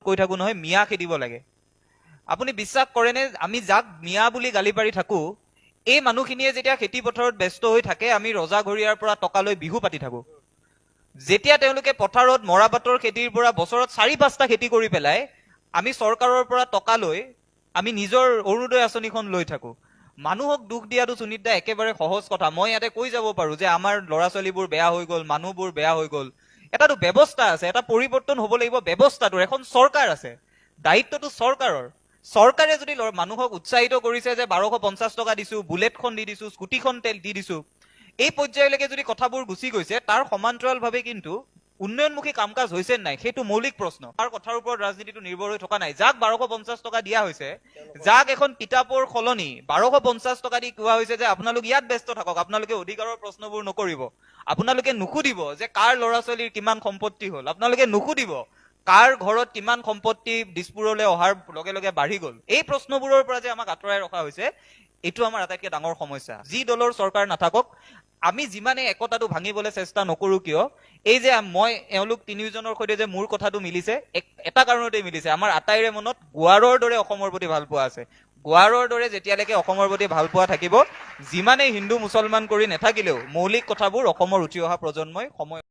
কৈ থাকো নহয় মিয়া খেদিব লাগে আপুনি বিশ্বাস কৰেনে আমি যাক মিয়া বুলি গালি পাৰি থাকো এই মানুহখিনিয়ে যেতিয়া খেতি পথাৰত ব্যস্ত হৈ থাকে আমি ৰজা ঘৰিয়াৰ পৰা টকা লৈ বিহু পাতি থাকো যেতিয়া তেওঁলোকে পথাৰত মৰাপাটৰ খেতিৰ পৰা বছৰত 4-5টা খেতি কৰি পেলাই আমি চৰকাৰৰ পৰা টকা লৈ আমি নিজৰ অৰুণোদয় আঁচনিখন লৈ থাকো মানুহক দুখ দিয়াটো সুনীতা একেবাৰে সহজ কথা মই ইয়াতে কৈ যাব পাৰো যে আমাৰ ল'ৰা ছোৱালীবোৰ বেয়া হৈ গ'ল মানুহবোৰ বেয়া হৈ গ'ল এটাতো ব্যৱস্থা আছে এটা পৰিৱৰ্তন হ'ব লাগিব ব্যৱস্থাটোৰ এখন চৰকাৰ আছে দায়িত্বটো চৰকাৰৰ চৰকাৰে যদি মানুহক উৎসাহিত কৰিছে যে 1250 টকা দিছো বুলেটখন দি দিছো স্কুটিখন তেল দি দিছো এই পৰ্যায়লৈকে যদি কথাবোৰ গুচি গৈছে তাৰ সমান্তৰালভাৱে কিন্তু উন্নয়নমুখী কাম কাজ হৈছে নাই সেইটো মৌলিক প্ৰশ্ন তাৰ কথাৰ ওপৰত ৰাজনীতিটো নিৰ্ভৰ হৈ থকা নাই যাক 1250 টকা দিয়া হৈছে যাক এখন কিতাপৰ সলনি 1250 টকা দি কোৱা হৈছে যে আপোনালোক ইয়াত ব্যস্ত থাকক আপোনালোকে অধিকাৰৰ প্ৰশ্নবোৰ নকৰিব আপোনালোকে নুসুধিব যে কাৰ ল'ৰা ছোৱালীৰ কিমান সম্পত্তি হ'ল আপোনালোকে নুসুধিব কাৰ ঘৰত কিমান সম্পত্তি দিছপুৰলৈ অহাৰ লগে লগে বাঢ়ি গ'ল এই প্ৰশ্নবোৰৰ পৰা যে আমাক আঁতৰাই ৰখা হৈছে এইটো আমাৰ আটাইতকৈ ডাঙৰ সমস্যা যি দলৰ চৰকাৰ নাথাকক আমি যিমানে একতাটো ভাঙিবলৈ চেষ্টা নকৰো কিয় এই যে মই এওঁলোক তিনিজনৰ সৈতে যে মোৰ কথাটো মিলিছে এটা কাৰণতে মিলিছে আমাৰ আটাইৰে মনত গোৱাৰৰ দৰে অসমৰ প্ৰতি ভাল পোৱা আছে গোৱাৰৰ দৰে যেতিয়ালৈকে অসমৰ প্ৰতি ভাল পোৱা থাকিব যিমানে হিন্দু মুছলমান কৰি নাথাকিলেও মৌলিক কথাবোৰ অসমৰ উঠি অহা প্ৰজন্মই সময়